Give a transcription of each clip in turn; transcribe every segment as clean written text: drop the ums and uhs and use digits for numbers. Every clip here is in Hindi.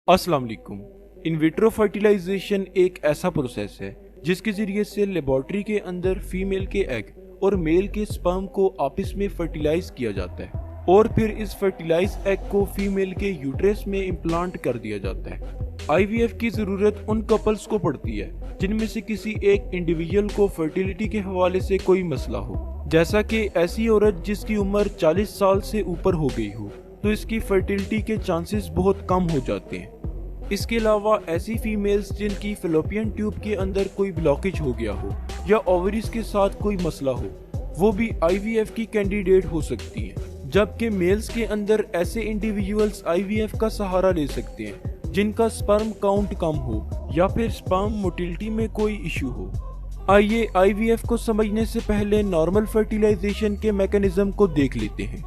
अस्सलाम वालेकुम। इन विट्रो फर्टिलाइजेशन एक ऐसा प्रोसेस है जिसके जरिए से लेबोरेटरी के अंदर फीमेल के एग और मेल के स्पर्म को आपस में फर्टिलाइज किया जाता है और फिर इस फर्टिलाइज एग को फीमेल के यूट्रस में इम्प्लांट कर दिया जाता है। आईवीएफ की जरूरत उन कपल्स को पड़ती है जिनमें से किसी एक इंडिविजुअल को फर्टिलिटी के हवाले से कोई मसला हो, जैसा कि ऐसी औरत जिसकी उम्र 40 साल से ऊपर हो गई हो तो इसकी फर्टिलिटी के चांसेस बहुत कम हो जाते हैं। इसके अलावा ऐसी फीमेल्स जिनकी फैलोपियन ट्यूब के अंदर कोई ब्लॉकेज हो गया हो या ओवरीज के साथ कोई मसला हो, वो भी आईवीएफ की कैंडिडेट हो सकती हैं। जबकि मेल्स के अंदर ऐसे इंडिविजुअल्स आईवीएफ का सहारा ले सकते हैं जिनका स्पर्म काउंट कम हो या फिर स्पर्म मोटिलिटी में कोई इशू हो। आइए आईवीएफ को समझने से पहले नॉर्मल फर्टिलाइजेशन के मैकेनिज्म को देख लेते हैं।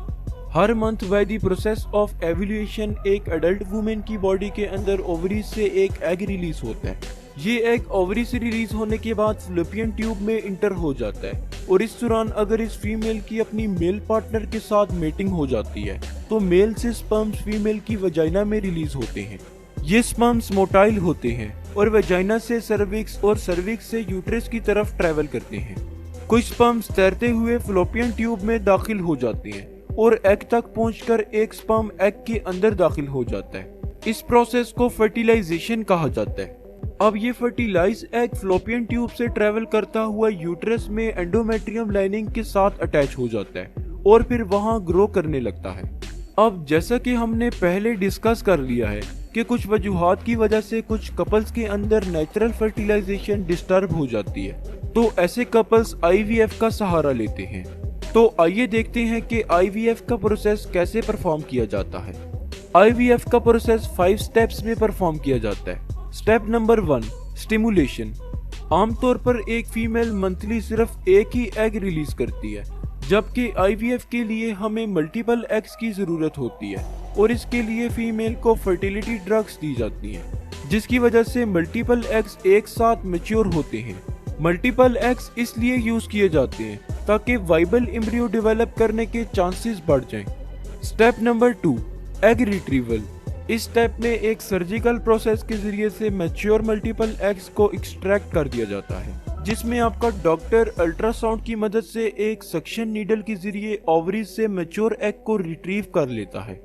हर month by the process of evolution एक अडल्ट वुमेन की बॉडी के अंदर ओवरी से एक एग रिलीज होता है। ये एग ओवरी से रिलीज होने के बाद फैलोपियन ट्यूब में इंटर हो जाता है और इस दौरान अगर इस फीमेल की अपनी मेल पार्टनर के साथ मेटिंग हो जाती है तो मेल से स्पर्म्स फीमेल की वजाइना में रिलीज होते हैं। ये स्पर्म्स मोटाइल होते हैं और वजाइना से सर्विक्स और सर्विक्स से यूट्रस की तरफ ट्रेवल करते हैं। कुछ स्पर्म्स तैरते हुए फैलोपियन ट्यूब में दाखिल हो जाते हैं और एग तक पहुंचकर एक स्पर्म एग के अंदर दाखिल हो जाता है। इस प्रोसेस को फर्टिलाइजेशन कहा जाता है। अब ये फर्टिलाइज एग फैलोपियन ट्यूब से ट्रेवल करता हुआ यूट्रस में एंडोमेट्रियम लाइनिंग के साथ अटैच हो जाता है और फिर वहां ग्रो करने लगता है। अब जैसा कि हमने पहले डिस्कस कर लिया है कि कुछ वजूहात की वजह से कुछ कपल्स के अंदर नेचुरल फर्टिलाइजेशन डिस्टर्ब हो जाती है, तो ऐसे कपल्स आईवीएफ का सहारा लेते हैं। तो आइए देखते हैं कि आईवीएफ का प्रोसेस कैसे परफॉर्म किया जाता है। आईवीएफ का प्रोसेस 5 स्टेप्स में परफॉर्म किया जाता है। Step number 1, stimulation. आमतौर पर एक फीमेल मंथली सिर्फ एक ही एग रिलीज करती है, जबकि आईवीएफ के लिए हमें मल्टीपल एग्स की जरूरत होती है और इसके लिए फीमेल को फर्टिलिटी ड्रग्स दी जाती हैं, जिसकी वजह से मल्टीपल एग्स एक साथ मैच्योर होते हैं। मल्टीपल एग्स इसलिए यूज किए जाते हैं ताकि वाइबल एम्ब्रियो डेवलप करने के चांसेस बढ़ जाएं। Step number 2, egg retrieval. इस स्टेप में एक सर्जिकल प्रोसेस के जरिए से मैच्योर मल्टीपल एग्स को एक्सट्रैक्ट कर दिया जाता है, जिसमें आपका डॉक्टर अल्ट्रासाउंड की मदद से एक सक्शन नीडल के जरिए ओवरीज से मैच्योर एग को रिट्रीव कर लेता है।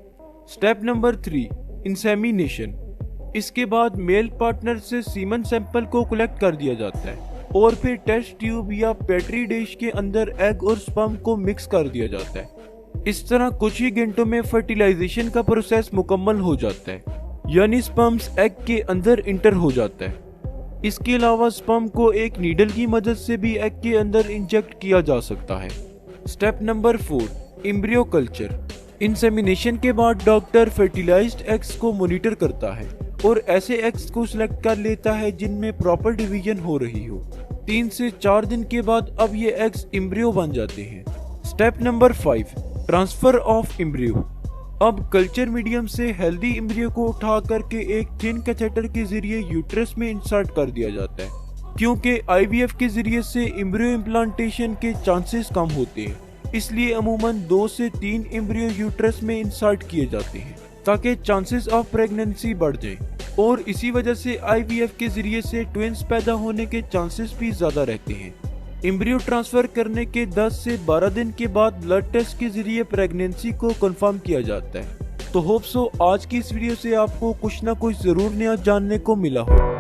Step number 3, insemination. इसके बाद मेल पार्टनर से सीमन सैंपल को कलेक्ट कर दिया जाता है और फिर टेस्ट ट्यूब या पेट्री डिश के अंदर एग और स्पर्म को मिक्स कर दिया जाता है। इस तरह कुछ ही घंटों में फर्टिलाइजेशन का प्रोसेस मुकम्मल हो जाता है, यानी स्पर्म्स एग के अंदर इंटर हो जाता है। इसके अलावा स्पर्म को एक नीडल की मदद से भी एग के अंदर इंजेक्ट किया जा सकता है। Step number 4, embryo culture. Insemination के बाद डॉक्टर फर्टिलाइज्ड एग्स को मॉनिटर करता है और ऐसे एग्स को सिलेक्ट कर लेता है जिनमें प्रॉपर डिवीजन हो रही हो। 3 से 4 दिन के बाद अब ये एग्स एम्ब्रियो बन जाते हैं। Step number 5, transfer of embryo. अब कल्चर मीडियम से हेल्दी एम्ब्रियो को उठा करके एक थिन कैथेटर के जरिए यूट्रस में इंसर्ट कर दिया जाता है। क्योंकि आईवीएफ के जरिए से एम्ब्रियो इम्प्लांटेशन के चांसेस कम होते हैं, इसलिए अमूमन 2 से 3 एम्ब्रियो यूट्रस में इंसर्ट किए जाते हैं ताकि चांसेस ऑफ प्रेगनेंसी बढ़ जाए और इसी वजह से आईवीएफ के जरिए से ट्विंस पैदा होने के चांसेस भी ज्यादा रहते हैं। एम्ब्रियो ट्रांसफर करने के 10 से 12 दिन के बाद ब्लड टेस्ट के जरिए प्रेगनेंसी को कंफर्म किया जाता है। तो होप सो आज की इस वीडियो से आपको कुछ ना कुछ जरूर नया जानने को मिला हो।